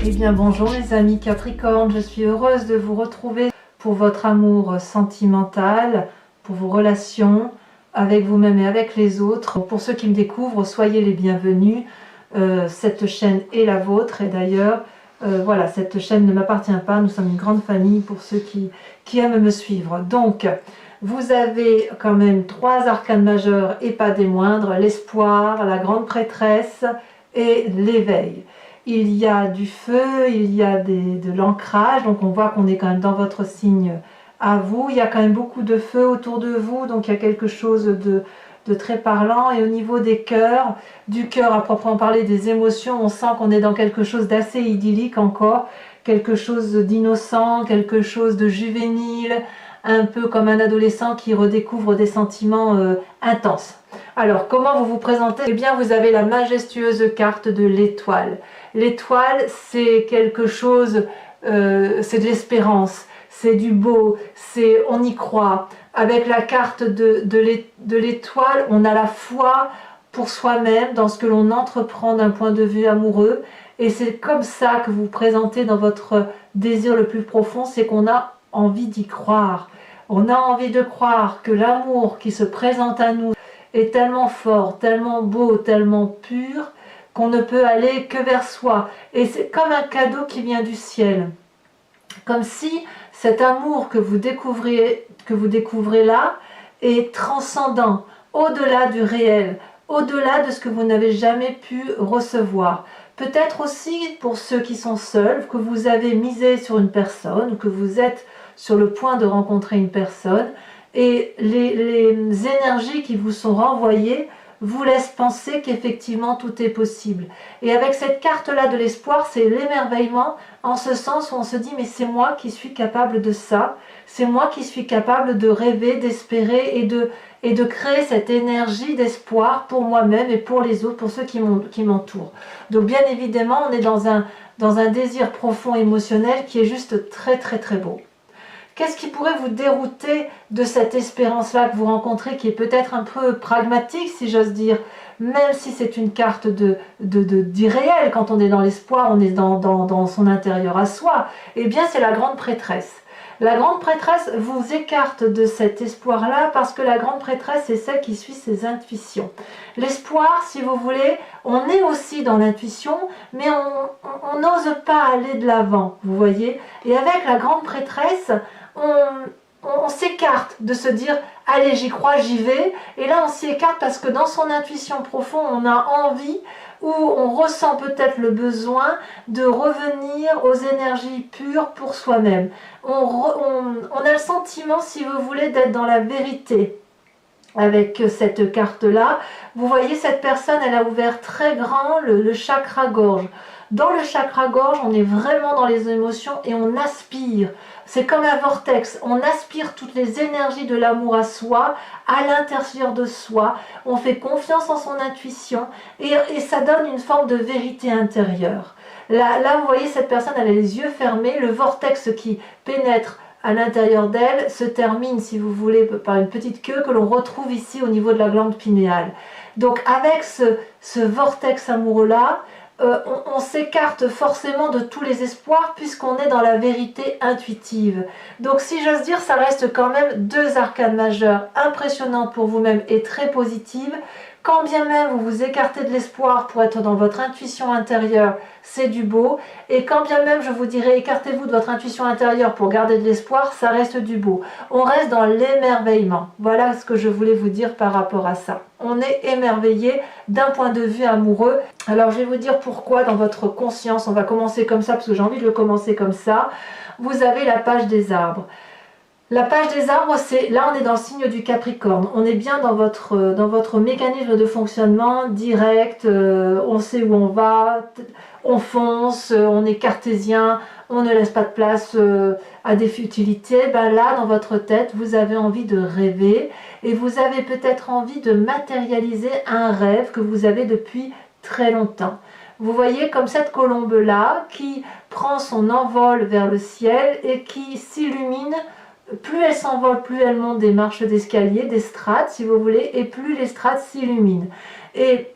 Eh bien bonjour les amis Capricorne, je suis heureuse de vous retrouver pour votre amour sentimental, pour vos relations avec vous-même et avec les autres. Pour ceux qui me découvrent, soyez les bienvenus. Cette chaîne est la vôtre et d'ailleurs, voilà, cette chaîne ne m'appartient pas, nous sommes une grande famille pour ceux qui aiment me suivre. Donc, vous avez quand même 3 arcanes majeurs et pas des moindres, l'espoir, la grande prêtresse et l'éveil. Il y a du feu, il y a de l'ancrage, donc on voit qu'on est quand même dans votre signe à vous. Il y a quand même beaucoup de feu autour de vous, donc il y a quelque chose de très parlant. Et au niveau des cœurs, du cœur à proprement parler, des émotions, on sent qu'on est dans quelque chose d'assez idyllique encore, quelque chose d'innocent, quelque chose de juvénile, un peu comme un adolescent qui redécouvre des sentiments intenses. Alors, comment vous vous présentez? Eh bien, vous avez la majestueuse carte de l'étoile. L'étoile, c'est quelque chose, c'est de l'espérance, c'est du beau, c'est on y croit. Avec la carte de l'étoile, on a la foi pour soi-même dans ce que l'on entreprend d'un point de vue amoureux. Et c'est comme ça que vous vous présentez dans votre désir le plus profond, c'est qu'on a envie d'y croire. On a envie de croire que l'amour qui se présente à nous est tellement fort, tellement beau, tellement pur, qu'on ne peut aller que vers soi. Et c'est comme un cadeau qui vient du ciel. Comme si cet amour que vous découvrez là est transcendant, au-delà du réel, au-delà de ce que vous n'avez jamais pu recevoir. Peut-être aussi pour ceux qui sont seuls, que vous avez misé sur une personne, ou que vous êtes sur le point de rencontrer une personne, et les énergies qui vous sont renvoyées vous laissent penser qu'effectivement tout est possible. Et avec cette carte-là de l'espoir, c'est l'émerveillement en ce sens où on se dit mais c'est moi qui suis capable de ça, c'est moi qui suis capable de rêver, d'espérer et de créer cette énergie d'espoir pour moi-même et pour les autres, pour ceux qui m'entourent. Donc bien évidemment, on est dans un désir profond émotionnel qui est juste très très très beau. Qu'est-ce qui pourrait vous dérouter de cette espérance-là que vous rencontrez, qui est peut-être un peu pragmatique, si j'ose dire, même si c'est une carte d'irréel, quand on est dans l'espoir, on est dans son intérieur à soi, eh bien c'est la grande prêtresse. La grande prêtresse vous écarte de cet espoir-là parce que la grande prêtresse est celle qui suit ses intuitions. L'espoir, si vous voulez, on est aussi dans l'intuition, mais on n'ose pas aller de l'avant, vous voyez. Et avec la grande prêtresse, on s'écarte de se dire « allez, j'y crois, j'y vais ». Et là, on s'y écarte parce que dans son intuition profonde, on a envie ou on ressent peut-être le besoin de revenir aux énergies pures pour soi-même. On a le sentiment, si vous voulez, d'être dans la vérité. Avec cette carte-là, vous voyez, cette personne, elle a ouvert très grand le chakra gorge. Dans le chakra gorge, on est vraiment dans les émotions et on aspire. C'est comme un vortex, on aspire toutes les énergies de l'amour à soi, à l'intérieur de soi. On fait confiance en son intuition et ça donne une forme de vérité intérieure. Là, vous voyez, cette personne, elle a les yeux fermés, le vortex qui pénètre à l'intérieur d'elle se termine, si vous voulez, par une petite queue que l'on retrouve ici au niveau de la glande pinéale. Donc avec ce vortex amoureux-là, on s'écarte forcément de tous les espoirs puisqu'on est dans la vérité intuitive. Donc si j'ose dire, ça reste quand même 2 arcanes majeures impressionnantes pour vous-même et très positives. Quand bien même vous vous écartez de l'espoir pour être dans votre intuition intérieure, c'est du beau. Et quand bien même je vous dirais écartez-vous de votre intuition intérieure pour garder de l'espoir, ça reste du beau. On reste dans l'émerveillement. Voilà ce que je voulais vous dire par rapport à ça. On est émerveillé d'un point de vue amoureux. Alors je vais vous dire pourquoi dans votre conscience, on va commencer comme ça parce que j'ai envie de le commencer comme ça. Vous avez la page des arbres. La page des arbres, c'est là on est dans le signe du Capricorne. On est bien dans votre mécanisme de fonctionnement direct, on sait où on va, on fonce, on est cartésien, on ne laisse pas de place à des futilités. Ben là, dans votre tête, vous avez envie de rêver et vous avez peut-être envie de matérialiser un rêve que vous avez depuis très longtemps. Vous voyez comme cette colombe-là qui prend son envol vers le ciel et qui s'illumine. Plus elle s'envole, plus elle monte des marches d'escalier, des strates si vous voulez, et plus les strates s'illuminent. Et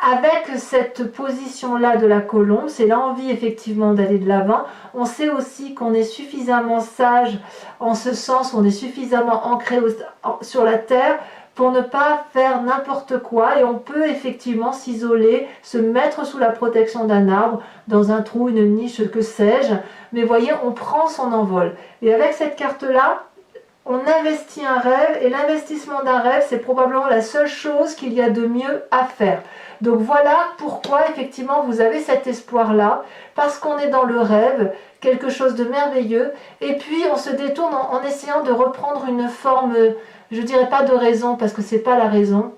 avec cette position-là de la colombe, c'est l'envie effectivement d'aller de l'avant. On sait aussi qu'on est suffisamment sage, en ce sens, on est suffisamment ancré sur la terre pour ne pas faire n'importe quoi, et on peut effectivement s'isoler, se mettre sous la protection d'un arbre, dans un trou, une niche, que sais-je. Mais voyez, on prend son envol. Et avec cette carte-là, on investit un rêve, et l'investissement d'un rêve, c'est probablement la seule chose qu'il y a de mieux à faire. Donc voilà pourquoi effectivement vous avez cet espoir-là, parce qu'on est dans le rêve, quelque chose de merveilleux, et puis on se détourne en essayant de reprendre une forme, je dirais pas de raison, parce que c'est pas la raison,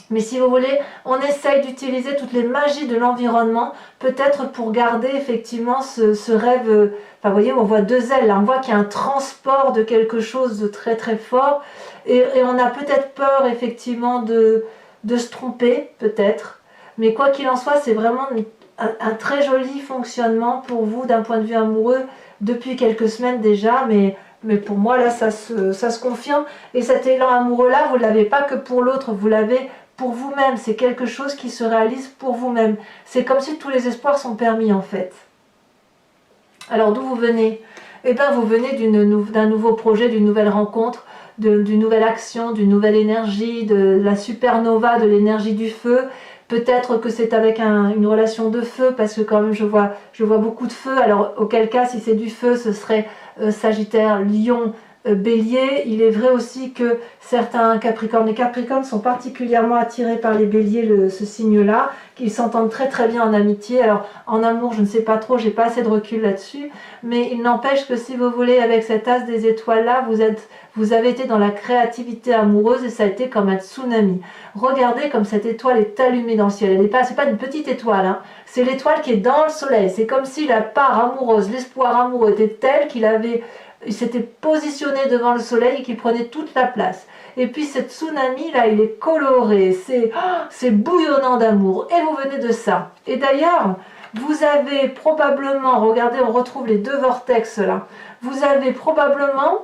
mais si vous voulez, on essaye d'utiliser toutes les magies de l'environnement, peut-être pour garder effectivement ce rêve. Enfin, vous voyez, on voit deux ailes, là, on voit qu'il y a un transport de quelque chose de très très fort, et on a peut-être peur effectivement de se tromper, peut-être. Mais quoi qu'il en soit, c'est vraiment un très joli fonctionnement pour vous d'un point de vue amoureux depuis quelques semaines déjà, mais pour moi, là, ça se confirme. Et cet élan amoureux-là, vous ne l'avez pas que pour l'autre, vous l'avez pour vous-même. C'est quelque chose qui se réalise pour vous-même. C'est comme si tous les espoirs sont permis, en fait. Alors, d'où vous venez? Eh bien, vous venez d'un nouveau projet, d'une nouvelle rencontre, d'une nouvelle action, d'une nouvelle énergie, de la supernova, de l'énergie du feu. Peut-être que c'est avec une relation de feu, parce que quand même je vois beaucoup de feu. Alors auquel cas, si c'est du feu, ce serait Sagittaire, Lion, Bélier. Il est vrai aussi que certains Capricornes, les Capricornes sont particulièrement attirés par les Béliers, ce signe-là, qu'ils s'entendent très très bien en amitié. Alors en amour, je ne sais pas trop, j'ai pas assez de recul là-dessus, mais il n'empêche que si vous voulez, avec cet as des étoiles-là, vous avez été dans la créativité amoureuse, et ça a été comme un tsunami. Regardez comme cette étoile est allumée dans le ciel. C'est pas une petite étoile, hein. C'est l'étoile qui est dans le soleil. C'est comme si la part amoureuse, l'espoir amoureux était tel il s'était positionné devant le soleil et qu'il prenait toute la place. Et puis ce tsunami là, il est coloré, c'est bouillonnant d'amour, et vous venez de ça. Et d'ailleurs, vous avez probablement, regardez, on retrouve les deux vortex là, vous avez probablement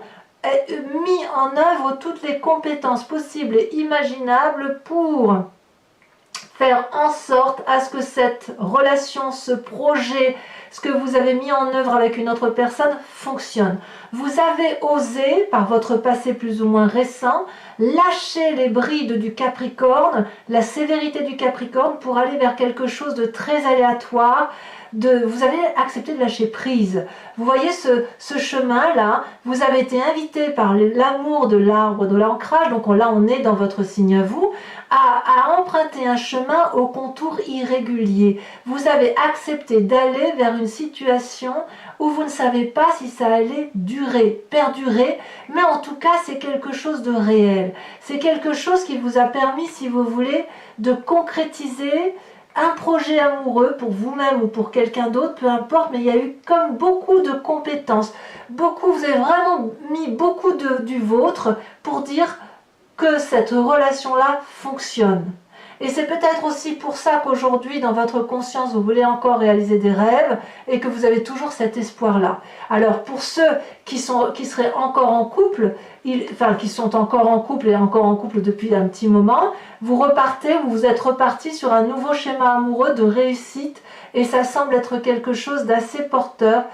mis en œuvre toutes les compétences possibles et imaginables pour faire en sorte à ce que cette relation, ce projet, ce que vous avez mis en œuvre avec une autre personne fonctionne. Vous avez osé, par votre passé plus ou moins récent, lâcher les brides du Capricorne, la sévérité du Capricorne, pour aller vers quelque chose de très aléatoire. Vous avez accepté de lâcher prise. Vous voyez ce chemin-là, vous avez été invité par l'amour de l'arbre, de l'ancrage, donc là on est dans votre signe à vous, à emprunter un chemin au contour irrégulier. Vous avez accepté d'aller vers une situation où vous ne savez pas si ça allait durer, perdurer, mais en tout cas c'est quelque chose de réel. C'est quelque chose qui vous a permis, si vous voulez, de concrétiser un projet amoureux pour vous-même ou pour quelqu'un d'autre, peu importe, mais il y a eu comme beaucoup de compétences. Vous avez vraiment mis beaucoup du vôtre pour dire que cette relation-là fonctionne. Et c'est peut-être aussi pour ça qu'aujourd'hui, dans votre conscience, vous voulez encore réaliser des rêves et que vous avez toujours cet espoir-là. Alors, pour ceux qui seraient encore en couple, qui sont encore en couple et encore en couple depuis un petit moment, vous êtes reparti sur un nouveau schéma amoureux de réussite, et ça semble être quelque chose d'assez porteur.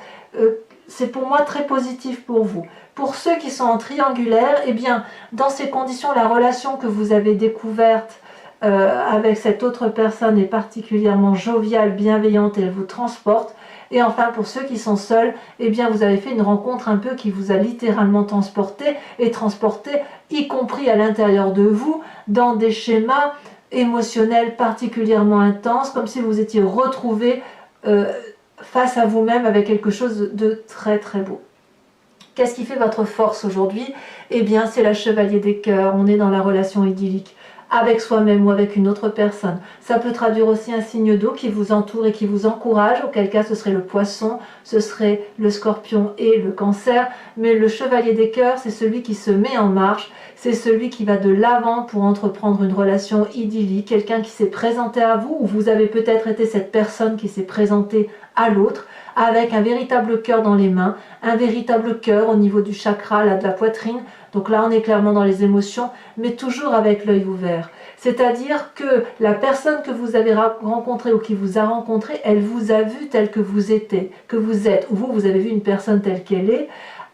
C'est pour moi très positif pour vous. Pour ceux qui sont en triangulaire, eh bien, dans ces conditions, la relation que vous avez découverte avec cette autre personne est particulièrement joviale, bienveillante, et elle vous transporte. Et enfin, pour ceux qui sont seuls, eh bien, vous avez fait une rencontre un peu qui vous a littéralement transporté, y compris à l'intérieur de vous, dans des schémas émotionnels particulièrement intenses, comme si vous étiez retrouvé face à vous-même avec quelque chose de très très beau. Qu'est-ce qui fait votre force aujourd'hui? Eh bien, c'est la chevalier des cœurs. On est dans la relation idyllique avec soi-même ou avec une autre personne. Ça peut traduire aussi un signe d'eau qui vous entoure et qui vous encourage, auquel cas ce serait le poisson, ce serait le scorpion et le cancer. Mais le chevalier des cœurs, c'est celui qui se met en marche, c'est celui qui va de l'avant pour entreprendre une relation idyllique, quelqu'un qui s'est présenté à vous, ou vous avez peut-être été cette personne qui s'est présentée à l'autre, avec un véritable cœur dans les mains, un véritable cœur au niveau du chakra, là, de la poitrine. Donc là, on est clairement dans les émotions, mais toujours avec l'œil ouvert. C'est-à-dire que la personne que vous avez rencontrée ou qui vous a rencontré, elle vous a vu tel que vous êtes, ou vous avez vu une personne telle qu'elle est,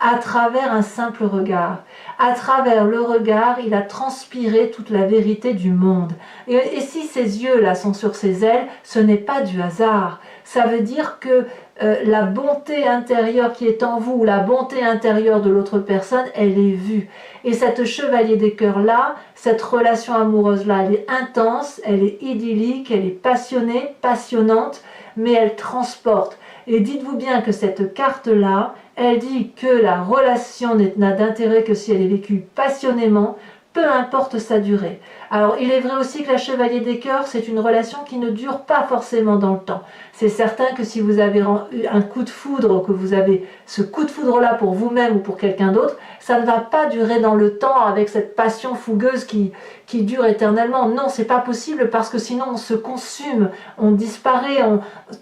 à travers un simple regard. À travers le regard, il a transpiré toute la vérité du monde. Et si ces yeux-là sont sur ses ailes, ce n'est pas du hasard. Ça veut dire que la bonté intérieure qui est en vous, ou la bonté intérieure de l'autre personne, elle est vue. Et cette chevalier des cœurs-là, cette relation amoureuse-là, elle est intense, elle est idyllique, elle est passionnée, passionnante, mais elle transporte. Et dites-vous bien que cette carte-là, elle dit que la relation n'a d'intérêt que si elle est vécue passionnément, peu importe sa durée. Alors, il est vrai aussi que la chevalier des cœurs, c'est une relation qui ne dure pas forcément dans le temps. C'est certain que si vous avez eu un coup de foudre, que vous avez ce coup de foudre-là pour vous-même ou pour quelqu'un d'autre, ça ne va pas durer dans le temps avec cette passion fougueuse qui dure éternellement. Non, c'est pas possible parce que sinon on se consume, on disparaît,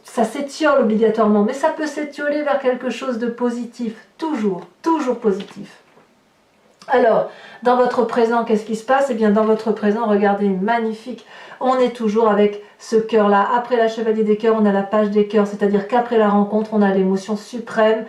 ça s'étiole obligatoirement. Mais ça peut s'étioler vers quelque chose de positif, toujours, toujours positif. Alors, dans votre présent, qu'est-ce qui se passe? Eh bien, dans votre présent, regardez, magnifique. On est toujours avec ce cœur-là. Après la chevalier des cœurs, on a la page des cœurs, c'est-à-dire qu'après la rencontre, on a l'émotion suprême,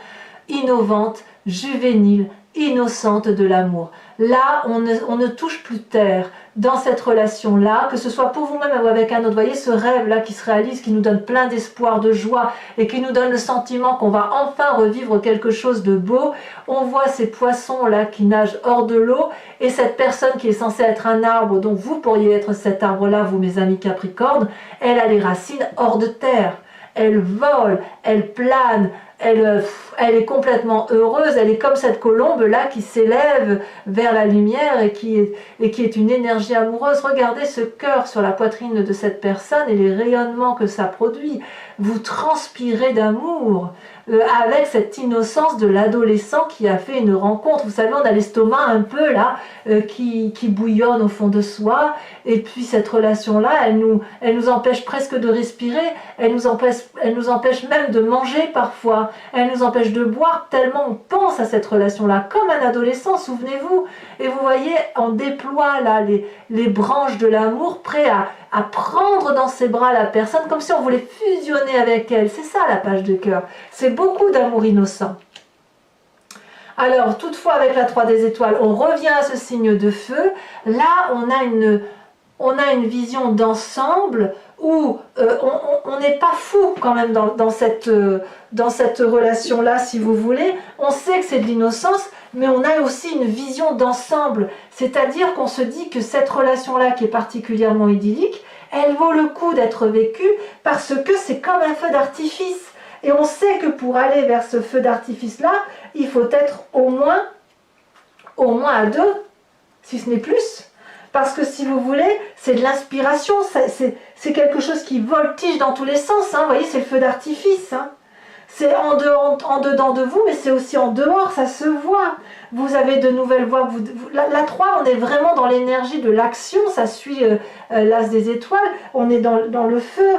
innovante, juvénile, innocente de l'amour. Là, on ne touche plus terre dans cette relation-là, que ce soit pour vous-même ou avec un autre. Voyez ce rêve-là qui se réalise, qui nous donne plein d'espoir, de joie, et qui nous donne le sentiment qu'on va enfin revivre quelque chose de beau. On voit ces poissons-là qui nagent hors de l'eau, et cette personne qui est censée être un arbre, donc vous pourriez être cet arbre-là, vous mes amis Capricorne, elle a les racines hors de terre. Elle vole, elle plane, elle est complètement heureuse, elle est comme cette colombe-là qui s'élève vers la lumière et qui est une énergie amoureuse. Regardez ce cœur sur la poitrine de cette personne et les rayonnements que ça produit. Vous transpirez d'amour avec cette innocence de l'adolescent qui a fait une rencontre. Vous savez, on a l'estomac un peu là qui bouillonne au fond de soi, et puis cette relation-là, elle nous empêche presque de respirer, elle nous empêche même de manger parfois, elle nous empêche de boire tellement on pense à cette relation-là, comme un adolescent, souvenez-vous. Et vous voyez, on déploie là les branches de l'amour, prêt à prendre dans ses bras la personne, comme si on voulait fusionner avec elle. C'est ça la page de cœur, c'est beaucoup d'amour innocent. Alors, toutefois, avec la 3 des étoiles, on revient à ce signe de feu. Là, on a une vision d'ensemble où on n'est pas fou quand même dans cette relation-là, si vous voulez. On sait que c'est de l'innocence, mais on a aussi une vision d'ensemble. C'est-à-dire qu'on se dit que cette relation-là, qui est particulièrement idyllique, elle vaut le coup d'être vécue parce que c'est comme un feu d'artifice. Et on sait que pour aller vers ce feu d'artifice-là, il faut être au moins à 2, si ce n'est plus. Parce que si vous voulez, c'est de l'inspiration, c'est quelque chose qui voltige dans tous les sens. Hein. Vous voyez, c'est le feu d'artifice. Hein. C'est en dedans de vous, mais c'est aussi en dehors, ça se voit. Vous avez de nouvelles voix. La 3, on est vraiment dans l'énergie de l'action, ça suit l'as des étoiles. On est dans le feu,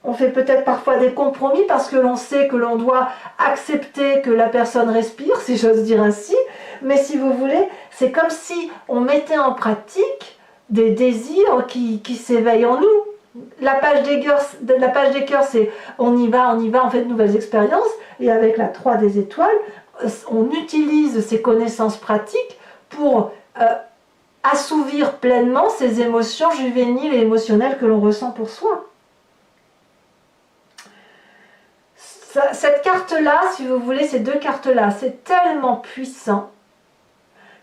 on fait peut-être parfois des compromis parce que l'on sait que l'on doit accepter que la personne respire, si j'ose dire ainsi. Mais si vous voulez, c'est comme si on mettait en pratique des désirs qui s'éveillent en nous. La page des cœurs, c'est on y va, on fait de nouvelles expériences. Et avec la 3 des étoiles, on utilise ces connaissances pratiques pour assouvir pleinement ces émotions juvéniles et émotionnelles que l'on ressent pour soi. Cette carte-là, si vous voulez, ces deux cartes-là, c'est tellement puissant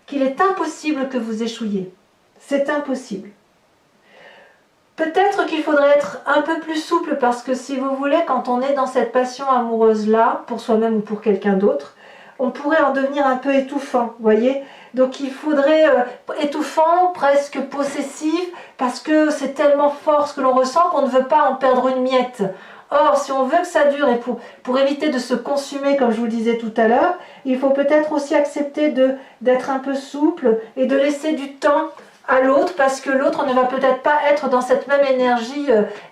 qu'il est impossible que vous échouiez. C'est impossible. Peut-être qu'il faudrait être un peu plus souple parce que si vous voulez, quand on est dans cette passion amoureuse-là, pour soi-même ou pour quelqu'un d'autre, on pourrait en devenir un peu étouffant, vous voyez. Donc il faudrait étouffant, presque possessif, parce que c'est tellement fort ce que l'on ressent qu'on ne veut pas en perdre une miette. Or, si on veut que ça dure et pour éviter de se consumer, comme je vous le disais tout à l'heure, il faut peut-être aussi accepter d'être un peu souple et de laisser du temps à l'autre parce que l'autre ne va peut-être pas être dans cette même énergie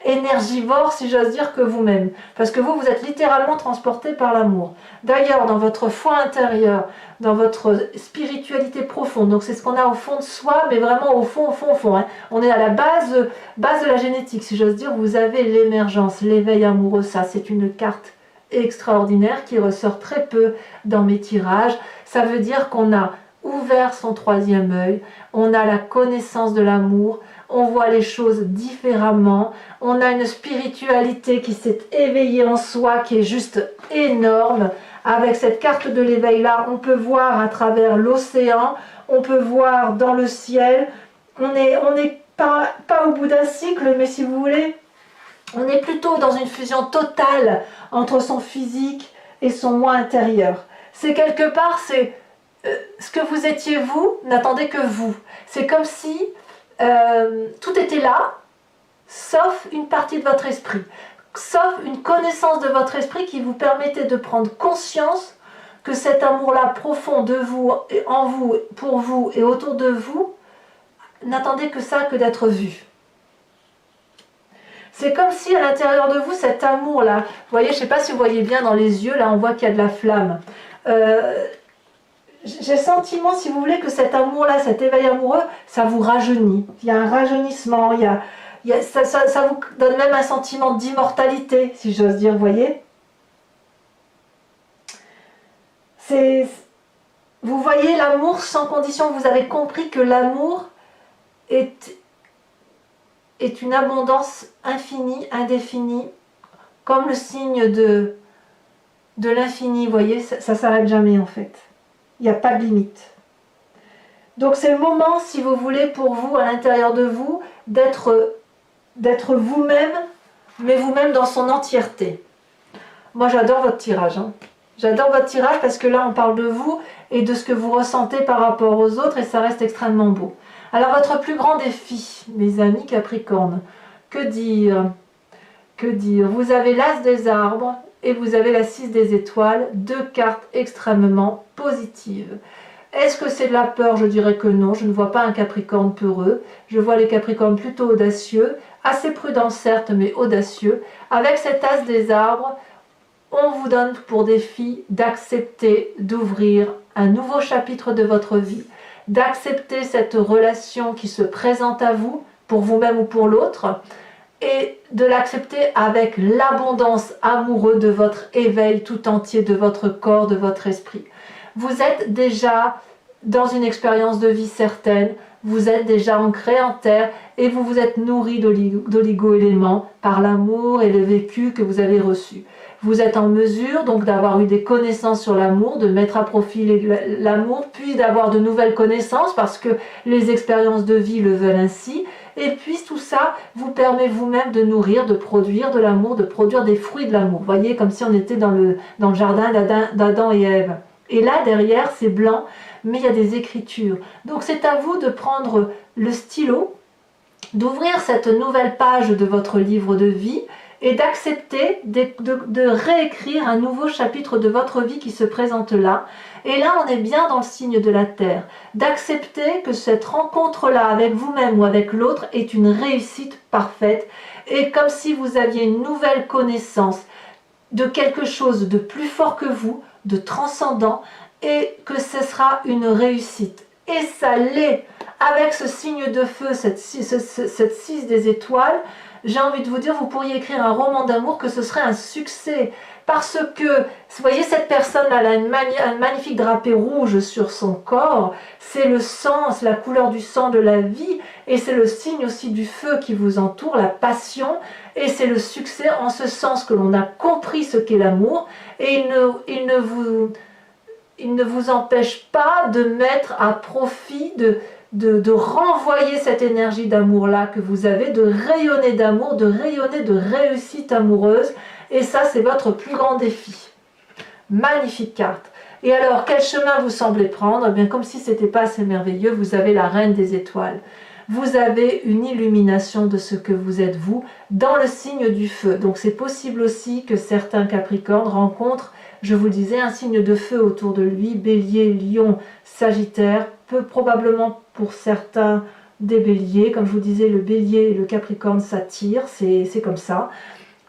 énergivore, si j'ose dire, que vous-même. Parce que vous êtes littéralement transporté par l'amour. D'ailleurs, dans votre foi intérieure, dans votre spiritualité profonde, donc c'est ce qu'on a au fond de soi, mais vraiment au fond, hein. On est à la base de la génétique, si j'ose dire. Vous avez l'émergence, l'éveil amoureux, ça c'est une carte extraordinaire qui ressort très peu dans mes tirages. Ça veut dire qu'on a ouvert son troisième œil, on a la connaissance de l'amour, on voit les choses différemment, on a une spiritualité qui s'est éveillée en soi, qui est juste énorme. Avec cette carte de l'éveil là, on peut voir à travers l'océan, on peut voir dans le ciel. On n'est pas au bout d'un cycle, mais si vous voulez, on est plutôt dans une fusion totale entre son physique et son moi intérieur. C'est quelque part, c'est ce que vous étiez vous, n'attendez que vous. C'est comme si tout était là, sauf une partie de votre esprit, sauf une connaissance de votre esprit qui vous permettait de prendre conscience que cet amour-là profond de vous, en vous, pour vous et autour de vous, n'attendait que ça, que d'être vu. C'est comme si à l'intérieur de vous, cet amour-là, vous voyez, je ne sais pas si vous voyez bien dans les yeux, là on voit qu'il y a de la flamme. J'ai le sentiment, si vous voulez, que cet amour-là, cet éveil amoureux, ça vous rajeunit. Il y a un rajeunissement, ça vous donne même un sentiment d'immortalité, si j'ose dire, vous voyez. Vous voyez l'amour sans condition, vous avez compris que l'amour est une abondance infinie, indéfinie, comme le signe de l'infini, vous voyez, ça ne s'arrête jamais en fait. Il n'y a pas de limite. Donc c'est le moment, si vous voulez, pour vous, à l'intérieur de vous, d'être vous-même, mais vous-même dans son entièreté. Moi j'adore votre tirage. Hein. J'adore votre tirage parce que là on parle de vous et de ce que vous ressentez par rapport aux autres et ça reste extrêmement beau. Alors votre plus grand défi, mes amis Capricorne, que dire? Que dire? Vous avez l'As des arbres et vous avez la 6 des étoiles, deux cartes extrêmement positives. Est-ce que c'est de la peur? Je dirais que non, je ne vois pas un Capricorne peureux, je vois les Capricornes plutôt audacieux, assez prudents certes, mais audacieux. Avec cet As des arbres, on vous donne pour défi d'accepter d'ouvrir un nouveau chapitre de votre vie, d'accepter cette relation qui se présente à vous, pour vous-même ou pour l'autre, et de l'accepter avec l'abondance amoureuse de votre éveil tout entier, de votre corps, de votre esprit. Vous êtes déjà dans une expérience de vie certaine, vous êtes déjà ancré en terre et vous vous êtes nourri d'oligo-éléments par l'amour et le vécu que vous avez reçu. Vous êtes en mesure donc d'avoir eu des connaissances sur l'amour, de mettre à profit l'amour, puis d'avoir de nouvelles connaissances parce que les expériences de vie le veulent ainsi. Et puis tout ça vous permet vous-même de nourrir, de produire de l'amour, de produire des fruits de l'amour. Vous voyez, comme si on était dans le jardin d'Adam et Ève. Et là, derrière, c'est blanc, mais il y a des écritures. Donc c'est à vous de prendre le stylo, d'ouvrir cette nouvelle page de votre livre de vie et d'accepter de réécrire un nouveau chapitre de votre vie qui se présente là. Et là, on est bien dans le signe de la Terre. D'accepter que cette rencontre-là avec vous-même ou avec l'autre est une réussite parfaite et comme si vous aviez une nouvelle connaissance de quelque chose de plus fort que vous, de transcendant, et que ce sera une réussite. Et ça l'est. Avec ce signe de feu, cette 6 des étoiles, j'ai envie de vous dire, vous pourriez écrire un roman d'amour que ce serait un succès. Parce que, vous voyez, cette personne-là, elle a un magnifique drapé rouge sur son corps. C'est le sang, c'est la couleur du sang de la vie. Et c'est le signe aussi du feu qui vous entoure, la passion. Et c'est le succès en ce sens que l'on a compris ce qu'est l'amour. Et il ne vous empêche pas de mettre à profit, de renvoyer cette énergie d'amour-là que vous avez, de rayonner d'amour, de rayonner de réussite amoureuse. Et ça, c'est votre plus grand défi. Magnifique carte. Et alors, quel chemin vous semblez prendre? Eh bien, comme si ce n'était pas assez merveilleux, vous avez la reine des étoiles. Vous avez une illumination de ce que vous êtes vous dans le signe du feu. Donc c'est possible aussi que certains Capricornes rencontrent, je vous le disais, un signe de feu autour de lui, Bélier, Lion, Sagittaire, peu probablement pour certains des béliers. Comme je vous disais, le bélier et le capricorne s'attirent, c'est comme ça.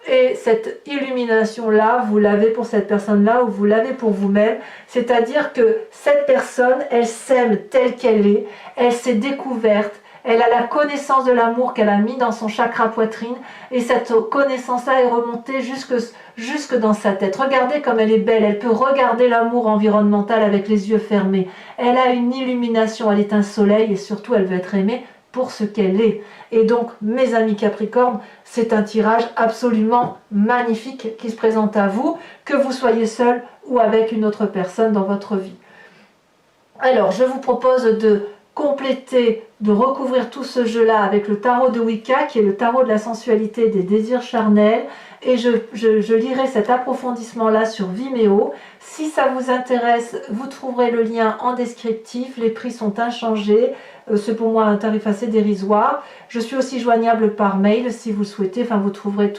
Et cette illumination-là, vous l'avez pour cette personne-là ou vous l'avez pour vous-même. C'est-à-dire que cette personne, elle s'aime telle qu'elle est, elle s'est découverte, elle a la connaissance de l'amour qu'elle a mis dans son chakra poitrine et cette connaissance-là est remontée jusque dans sa tête. Regardez comme elle est belle, elle peut regarder l'amour environnemental avec les yeux fermés. Elle a une illumination, elle est un soleil et surtout elle veut être aimée pour ce qu'elle est. Et donc, mes amis Capricorne, c'est un tirage absolument magnifique qui se présente à vous, que vous soyez seul ou avec une autre personne dans votre vie. Alors, je vous propose de compléter, de recouvrir tout ce jeu-là avec le tarot de Wicca, qui est le tarot de la sensualité et des désirs charnels. Et je lirai cet approfondissement-là sur Vimeo. Si ça vous intéresse, vous trouverez le lien en descriptif. Les prix sont inchangés. C'est pour moi un tarif assez dérisoire. Je suis aussi joignable par mail si vous le souhaitez. Enfin, vous trouverez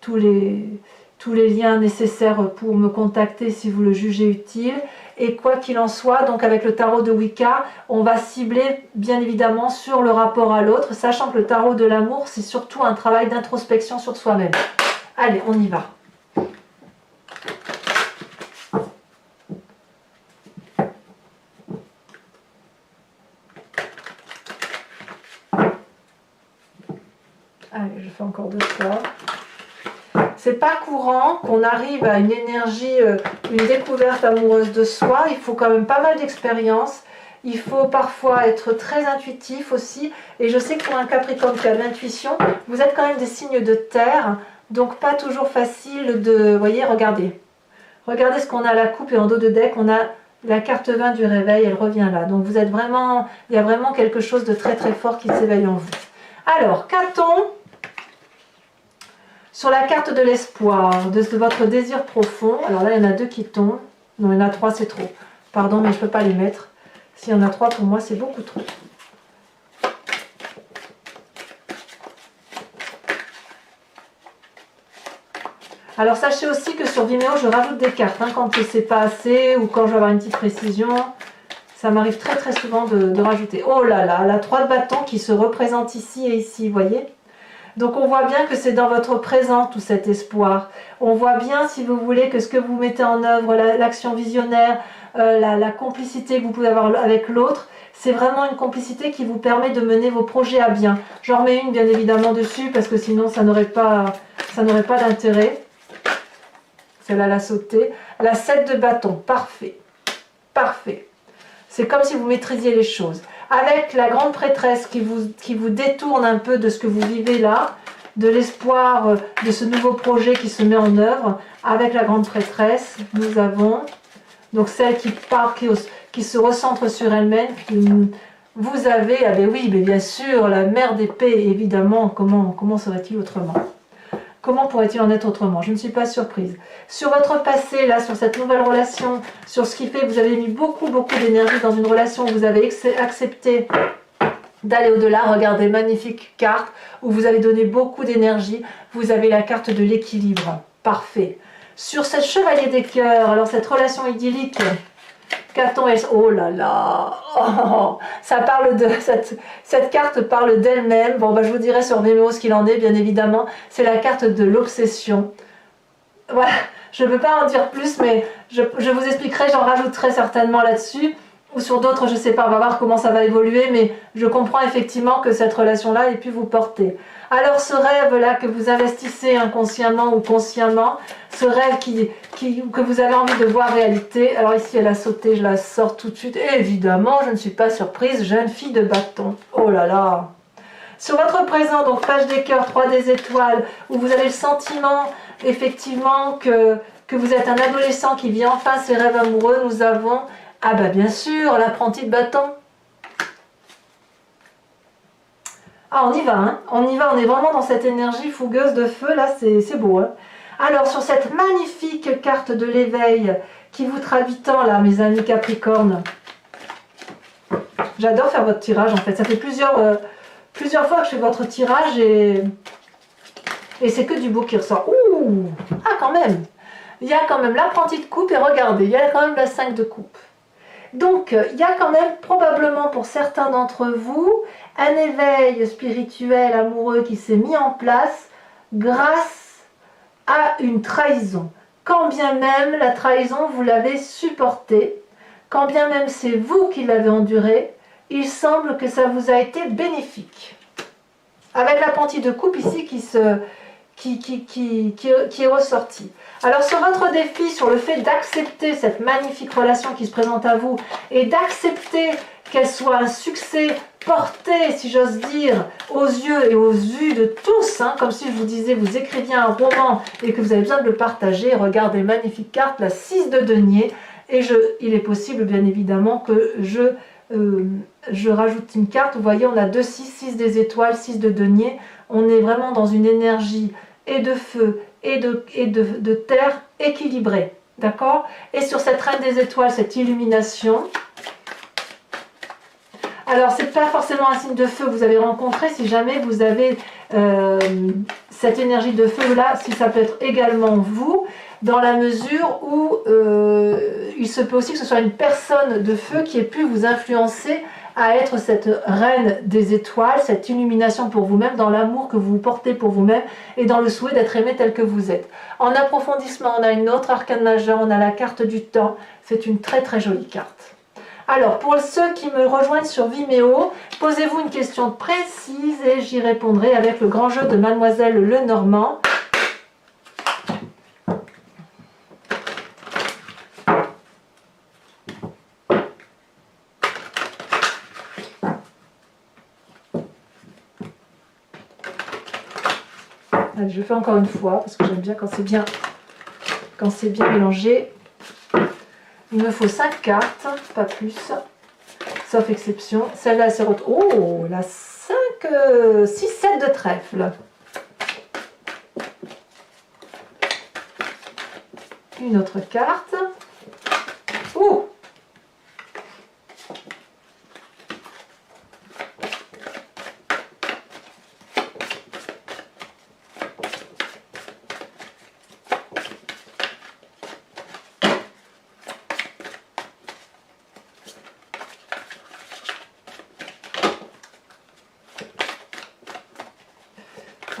tous les liens nécessaires pour me contacter si vous le jugez utile. Et quoi qu'il en soit, donc avec le tarot de Wicca, on va cibler bien évidemment sur le rapport à l'autre, sachant que le tarot de l'amour, c'est surtout un travail d'introspection sur soi-même. Allez, on y va. Allez, je fais encore 2 fois. C'est pas courant qu'on arrive à une énergie, une découverte amoureuse de soi. Il faut quand même pas mal d'expérience. Il faut parfois être très intuitif aussi. Et je sais que pour un Capricorne qui a de l'intuition, vous êtes quand même des signes de terre. Donc pas toujours facile de... Vous voyez, regardez. Regardez ce qu'on a à la coupe et en dos de deck, on a la carte 20 du réveil, elle revient là. Donc vous êtes vraiment... Il y a vraiment quelque chose de très très fort qui s'éveille en vous. Alors, qu'a-t-on sur la carte de l'espoir, de votre désir profond? Alors là, il y en a 2 qui tombent. Non, il y en a 3, c'est trop. Pardon, mais je ne peux pas les mettre. S'il y en a 3, pour moi, c'est beaucoup trop. Alors, sachez aussi que sur Vimeo, je rajoute des cartes. Hein, quand c'est pas assez ou quand je veux avoir une petite précision. Ça m'arrive très très souvent de rajouter. Oh là là, la 3 de bâton qui se représente ici et ici, vous voyez? Donc on voit bien que c'est dans votre présent tout cet espoir. On voit bien, si vous voulez, que ce que vous mettez en œuvre, l'action visionnaire, la complicité que vous pouvez avoir avec l'autre, c'est vraiment une complicité qui vous permet de mener vos projets à bien. J'en remets une bien évidemment dessus parce que sinon ça n'aurait pas d'intérêt. Celle-là l'a sauté. La 7 de bâton, parfait. Parfait. C'est comme si vous maîtrisiez les choses. Avec la grande prêtresse qui vous détourne un peu de ce que vous vivez là, de l'espoir de ce nouveau projet qui se met en œuvre, avec la grande prêtresse, nous avons donc celle qui part, qui se recentre sur elle-même. Vous avez, ah ben oui, mais bien sûr, la mère d'épée, évidemment, comment serait-il autrement? Comment pourrait-il en être autrement? Je ne suis pas surprise. Sur votre passé, là, sur cette nouvelle relation, sur ce qui fait que vous avez mis beaucoup d'énergie dans une relation où vous avez accepté d'aller au-delà, regardez, magnifique carte, où vous avez donné beaucoup d'énergie, vous avez la carte de l'équilibre. Parfait. Sur cette chevalier des cœurs, alors cette relation idyllique, qu'a-t-on? Oh là là, oh, ça parle de cette carte parle d'elle-même. Bon, bah, je vous dirai sur Vimeo ce qu'il en est, bien évidemment. C'est la carte de l'obsession. Voilà, je ne peux pas en dire plus, mais je vous expliquerai, j'en rajouterai certainement là-dessus. Ou sur d'autres, je ne sais pas, on va voir comment ça va évoluer, mais je comprends effectivement que cette relation-là ait pu vous porter. Alors ce rêve-là que vous investissez inconsciemment ou consciemment, ce rêve que vous avez envie de voir réalité, alors ici elle a sauté, je la sors tout de suite, et évidemment je ne suis pas surprise, jeune fille de bâton, oh là là. Sur votre présent, donc page des cœurs, 3 des étoiles, où vous avez le sentiment effectivement que vous êtes un adolescent qui vit enfin ses rêves amoureux, nous avons, ah bah bien sûr, l'apprenti de bâton. Ah, on y va, hein. On y va, on est vraiment dans cette énergie fougueuse de feu, là, c'est beau, hein. Alors, sur cette magnifique carte de l'éveil qui vous traduit tant, là, mes amis Capricorne, j'adore faire votre tirage, en fait. Ça fait plusieurs fois que je fais votre tirage et c'est que du beau qui ressort. Ouh! Ah, quand même! Il y a quand même l'apprenti de coupe et regardez, il y a quand même la 5 de coupe. Donc, il y a quand même probablement pour certains d'entre vous un éveil spirituel amoureux qui s'est mis en place grâce à une trahison. Quand bien même la trahison, vous l'avez supportée, quand bien même c'est vous qui l'avez endurée, il semble que ça vous a été bénéfique. Avec la pentille de coupe ici qui est ressortie. Alors sur votre défi, sur le fait d'accepter cette magnifique relation qui se présente à vous et d'accepter qu'elle soit un succès porté, si j'ose dire, aux yeux et aux vues de tous, hein, comme si je vous disais, vous écriviez un roman et que vous avez besoin de le partager. Regardez, magnifique carte, la 6 de denier, et il est possible bien évidemment que je rajoute une carte. Vous voyez, on a 2 6, 6 des étoiles, 6 de denier. On est vraiment dans une énergie et de feu et de terre équilibrée, d'accord? Et sur cette reine des étoiles, cette illumination, alors c'est pas forcément un signe de feu que vous avez rencontré, si jamais vous avez cette énergie de feu là, si ça peut être également vous, dans la mesure où il se peut aussi que ce soit une personne de feu qui ait pu vous influencer à être cette reine des étoiles, cette illumination pour vous-même, dans l'amour que vous portez pour vous-même et dans le souhait d'être aimé tel que vous êtes. En approfondissement, on a une autre arcane majeure, on a la carte du temps. C'est une très très jolie carte. Alors, pour ceux qui me rejoignent sur Vimeo, posez-vous une question précise et j'y répondrai avec le grand jeu de Mademoiselle Lenormand. Allez, je fais encore une fois parce que j'aime bien quand c'est bien mélangé. Il me faut 5 cartes, pas plus, sauf exception. Celle-là, c'est... Oh, la 5, 6, 7 de trèfle. Une autre carte. Oh!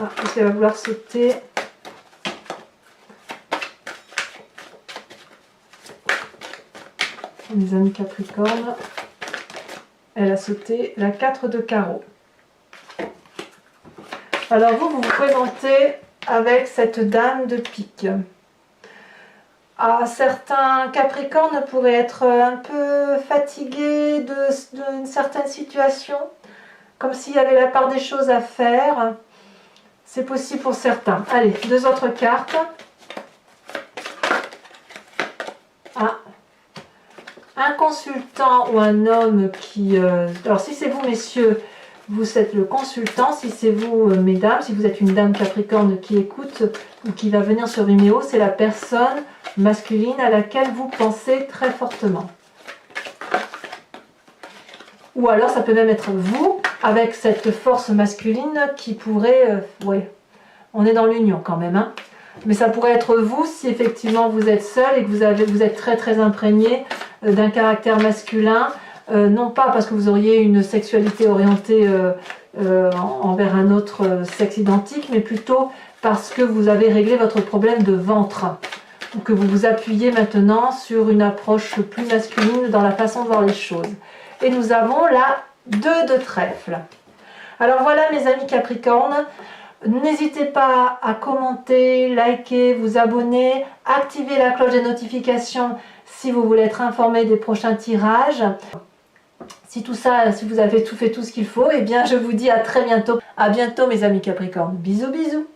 Ah, parce qu'elle va vouloir sauter. Mes amis Capricorne, elle a sauté la 4 de carreau. Alors vous vous présentez avec cette dame de pique. Ah, certains Capricornes pourraient être un peu fatigués d'une certaine situation, comme s'il y avait la part des choses à faire. C'est possible pour certains. Allez, 2 autres cartes. Ah. Un consultant ou un homme qui... alors si c'est vous messieurs, vous êtes le consultant. Si c'est vous mesdames, si vous êtes une dame Capricorne qui écoute ou qui va venir sur Vimeo, c'est la personne masculine à laquelle vous pensez très fortement. Ou alors ça peut même être vous avec cette force masculine qui pourrait... oui, on est dans l'union quand même, hein. Mais ça pourrait être vous si effectivement vous êtes seul et que vous êtes très très imprégné d'un caractère masculin, non pas parce que vous auriez une sexualité orientée envers un autre sexe identique, mais plutôt parce que vous avez réglé votre problème de ventre, ou que vous vous appuyez maintenant sur une approche plus masculine dans la façon de voir les choses. Et nous avons la 2 de trèfle. Alors voilà mes amis Capricorne, n'hésitez pas à commenter, liker, vous abonner, activer la cloche des notifications si vous voulez être informé des prochains tirages. Si tout ça, si vous avez fait tout ce qu'il faut, eh bien je vous dis à très bientôt. À bientôt mes amis Capricorne. Bisous bisous.